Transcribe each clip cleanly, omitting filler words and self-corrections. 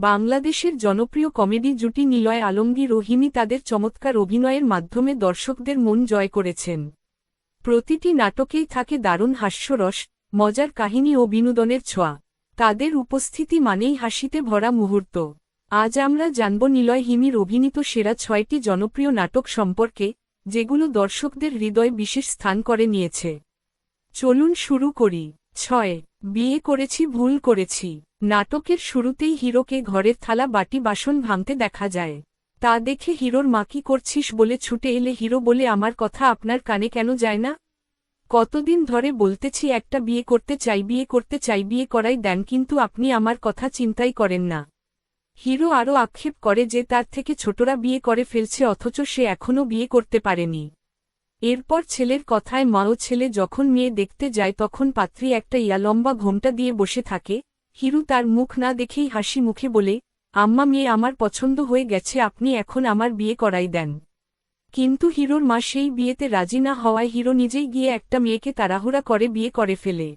বাংলাদেশের জনপ্রিয় কমেডি জুটি নিলয় আলমগীর ও হিমি তাদের চমৎকার অভিনয়ের মাধ্যমে দর্শকদের মন জয় করেছেন। প্রতিটি নাটকেই থাকে দারুণ হাস্যরস, মজার কাহিনী ও বিনোদনের ছোঁয়া। তাদের উপস্থিতি মানেই হাসিতে ভরা মুহূর্ত। আজ আমরা জানব নিলয় হিমির অভিনীত সেরা ৬টি জনপ্রিয় নাটক সম্পর্কে, যেগুলো দর্শকদের হৃদয়ে বিশেষ স্থান করে নিয়েছে। চলুন শুরু করি। ৬. বিয়ে করেছি ভুল করেছি। নাটকের শুরুতেই হিরোকে ঘরের থালা বাটি বাসন ভাঙতে দেখা যায়। তা দেখে হিরোর মা কি করছিস বলে ছুটে এলে হিরো বলে আমার কথা আপনার কানে কেন যায় না? কতদিন ধরে বলতেছি একটা বিয়ে করতে চাই বিয়ে করাই দেন, কিন্তু আপনি আমার কথা চিন্তাই করেন না। হিরো আরও আক্ষেপ করে যে তার থেকে ছোটরা বিয়ে করে ফেলছে অথচ সে এখনও বিয়ে করতে পারেনি। এরপর ছেলের কথায় মা ও ছেলে যখন মেয়ে দেখতে যায় তখন পাত্রী একটা লম্বা ঘোমটা দিয়ে বসে থাকে। হিরো তার মুখ না দেখেই হাসি মুখে বলে, আম্মা মেয়ে আমার পছন্দ হয়ে গেছে, আপনি এখন আমার বিয়ে করাই দেন। কিন্তু হিরোর মা সেই বিয়েতে রাজি না হওয়ায় হিরো নিজেই গিয়ে একটা মেয়েকে তাড়াহুড়া করে বিয়ে করে ফেলে।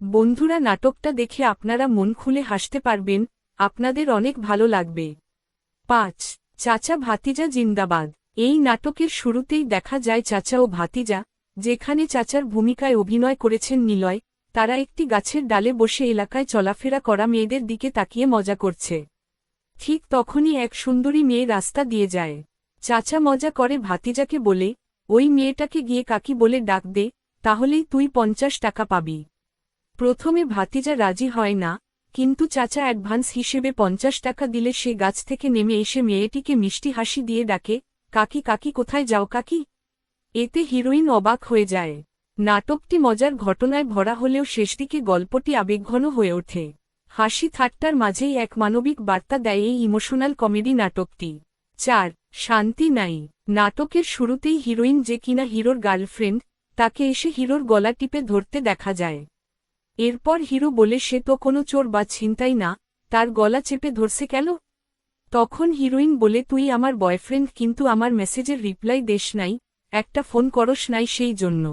বন্ধুরা, নাটকটা দেখে আপনারা মন খুলে হাসতে পারবেন, আপনাদের অনেক ভালো লাগবে। ৫. চাচা ভাতিজা জিন্দাবাদ। এই নাটকের শুরুতেই দেখা যায় চাচা ও ভাতিজা, যেখানে চাচার ভূমিকায় অভিনয় করেছেন নিলয়। তারা একটি গাছের ডালে বসে এলাকায় চলাফেরা করা মেয়েদের দিকে তাকিয়ে মজা করছে। ঠিক তখনই এক সুন্দরী মেয়ে রাস্তা দিয়ে যায়। চাচা মজা করে ভাতিজাকে বলে, ওই মেয়েটাকে গিয়ে কাকি বলে ডাক দে, তাহলেই তুই ৫০ টাকা পাবি। প্রথমে ভাতিজা রাজি হয় না, কিন্তু চাচা অ্যাডভান্স হিসেবে ৫০ টাকা দিলে সে গাছ থেকে নেমে এসে মেয়েটিকে মিষ্টি হাসি দিয়ে ডাকে, কাকি কাকি কোথায় যাও কাকি? এতে হিরোইন অবাক হয়ে যায়। নাটকটি মজার ঘটনায় ভরা হলেও শেষদিকে গল্পটি আবেগঘন হয়ে ওঠে। হাসি ঠাট্টার মাঝেই এক মানবিক বার্তা দেয় এই ইমোশনাল কমেডি নাটকটি। ৪. শান্তি নাই। নাটকের শুরুতেই হিরোইন, যে কিনা হিরোর গার্লফ্রেন্ড, তাকে এসে হিরোর গলা টিপে ধরতে দেখা যায়। এরপর হিরো বলে সে তো কোনো চোর বা ছিনতাই না, তার গলা চেপে ধরছে কেন? তখন হিরোইন বলে, তুই আমার বয়ফ্রেন্ড, কিন্তু আমার মেসেজের রিপ্লাই দেশ নাই, একটা ফোন করস নাই সেই জন্য।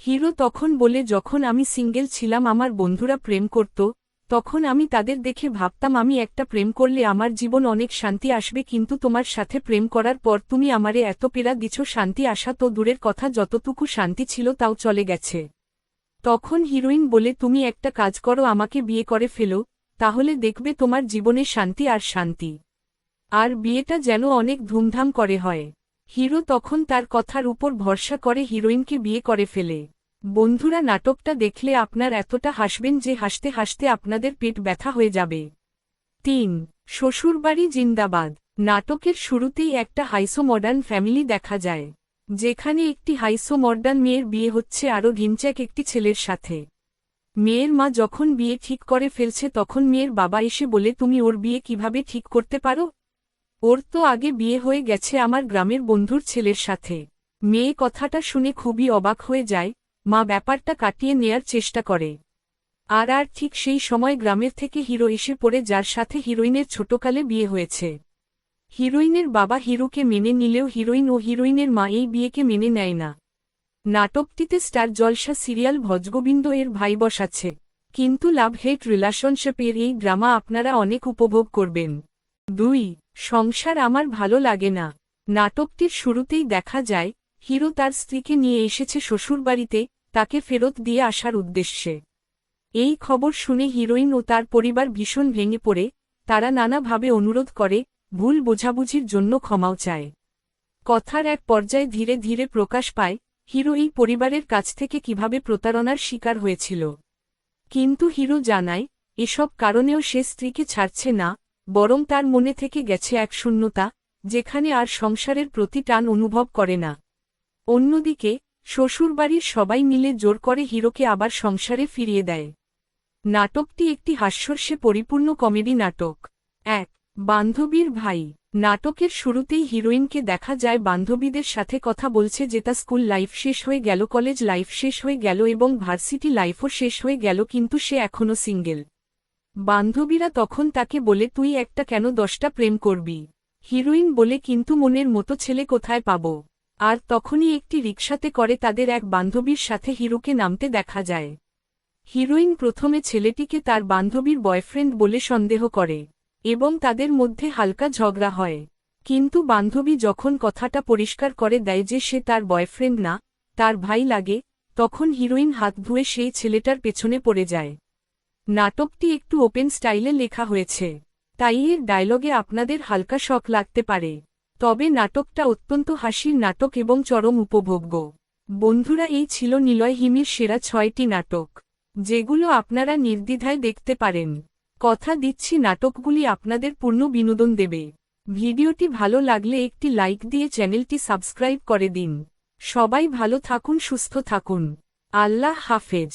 হিরো তখন বলে, যখন আমি সিঙ্গেল ছিলাম আমার বন্ধুরা প্রেম করত, তখন আমি তাদের দেখে ভাবতাম আমি একটা প্রেম করলে আমার জীবন অনেক শান্তি আসবে, কিন্তু তোমার সাথে প্রেম করার পর তুমি আমারে এত পীড়া দিছ, শান্তি আসা তো দূরের কথা, যতটুকু শান্তি ছিল তাও চলে গেছে। তখন হিরোইন বলে, তুমি একটা কাজ করো, আমাকে বিয়ে করে ফেলো, তাহলে দেখবে তোমার জীবনে শান্তি আর শান্তি। আর বিয়েটা যেন অনেক ধুমধাম করে হয়। হিরো তখন তার কথার উপর ভরসা করে হিরোইনকে বিয়ে করে ফেলে। বন্ধুরা, নাটকটা দেখলে আপনার এতটা হাসবেন যে হাসতে হাসতে আপনাদের পেট ব্যথা হয়ে যাবে। ৩. শ্বশুরবাড়ি জিন্দাবাদ। নাটকের শুরুতেই একটা হাইসো মডার্ন ফ্যামিলি দেখা যায়, যেখানে একটি হাইসো মডার্ন মেয়ের বিয়ে হচ্ছে আরও ঢিনচ্যাক একটি ছেলের সাথে। মেয়ের মা যখন বিয়ে ঠিক করে ফেলছে তখন মেয়ের বাবা এসে বলে, তুমি ওর বিয়ে কিভাবে ঠিক করতে পারো? ওর তো আগে বিয়ে হয়ে গেছে আমার গ্রামের বন্ধুর ছেলের সাথে। মেয়ে কথাটা শুনে খুবই অবাক হয়ে যায়। মা ব্যাপারটা কাটিয়ে নেয়ার চেষ্টা করে। আর ঠিক সেই সময় গ্রামের থেকে হিরো এসে পড়ে, যার সাথে হিরোইনের ছোটকালে বিয়ে হয়েছে। হিরোইনের বাবা হিরোকে মেনে নিলেও হিরোইন ও হিরোইনের মা এই বিয়েকে মেনে নেয় না। নাটকটিতে স্টার জলসা সিরিয়াল ভজগোবিন্দ এর ভাই বসাচ্ছে, কিন্তু লাভ হেট রিলেশনশিপের এই ড্রামা আপনারা অনেক উপভোগ করবেন। ২. সংসার আমার ভালো লাগে না। নাটকটির শুরুতেই দেখা যায় হিরো তার স্ত্রীকে নিয়ে এসেছে শ্বশুরবাড়িতে, তাকে ফেরত দিয়ে আসার উদ্দেশ্যে। এই খবর শুনে হিরোইন ও তার পরিবার ভীষণ ভেঙে পড়ে। তারা নানাভাবে অনুরোধ করে, ভুল বোঝাবুঝির জন্য ক্ষমাও চায়। কথার এক পর্যায়ে ধীরে ধীরে প্রকাশ পায় হিরো এই পরিবারের কাছ থেকে কিভাবে প্রতারণার শিকার হয়েছিল। কিন্তু হিরো জানায়, এসব কারণেও সে স্ত্রীকে ছাড়ছে না, বরং তার মনে থেকে গেছে এক শূন্যতা, যেখানে আর সংসারের প্রতি টান অনুভব করে না। অন্যদিকে শ্বশুরবাড়ির সবাই মিলে জোর করে হিরোকে আবার সংসারে ফিরিয়ে দেয়। নাটকটি একটি হাস্যরসে পরিপূর্ণ কমেডি নাটক। ১. বান্ধবীর ভাই। নাটকের শুরুতেই হিরোইনকে দেখা যায় বান্ধবীদের সাথে কথা বলছে, যেটা স্কুল লাইফ শেষ হয়ে গেল, কলেজ লাইফ শেষ হয়ে গেল এবং ভার্সিটি লাইফও শেষ হয়ে গেল, কিন্তু সে এখনও সিঙ্গেল। বান্ধবীরা তখন তাকে বলে, তুই একটা কেন 10টা প্রেম করবি? হিরোইন বলে, কিন্তু মনের মতো ছেলে কোথায় পাব? আর তখনই একটি রিকশাতে করে তাদের এক বান্ধবীর সাথে হিরোকে নামতে দেখা যায়। হিরোইন প্রথমে ছেলেটিকে তার বান্ধবীর বয়ফ্রেন্ড বলে সন্দেহ করে, এবং তাদের মধ্যে হালকা ঝগড়া হয়। কিন্তু বান্ধবী যখন কথাটা পরিষ্কার করে দেয় যে সে তার বয়ফ্রেন্ড না, তার ভাই লাগে, তখন হিরোইন হাত ধুয়ে সেই ছেলেটার পেছনে পড়ে যায়। নাটকটি একটু ওপেন স্টাইলে লেখা হয়েছে, তাই এর ডায়লগে আপনাদের হালকা শক লাগতে পারে। তবে নাটকটা অত্যন্ত হাসির নাটক এবং চরম উপভোগ্য। বন্ধুরা, এই ছিল নিলয় হিমির সেরা 6টি নাটক, যেগুলো আপনারা নির্দ্বিধায় দেখতে পারেন। কথা দিচ্ছি নাটকগুলি আপনাদের পূর্ণ বিনোদন দেবে। ভিডিওটি ভালো লাগলে একটি লাইক দিয়ে চ্যানেলটি সাবস্ক্রাইব করে দিন। সবাই ভালো থাকুন, সুস্থ থাকুন। আল্লাহ হাফেজ।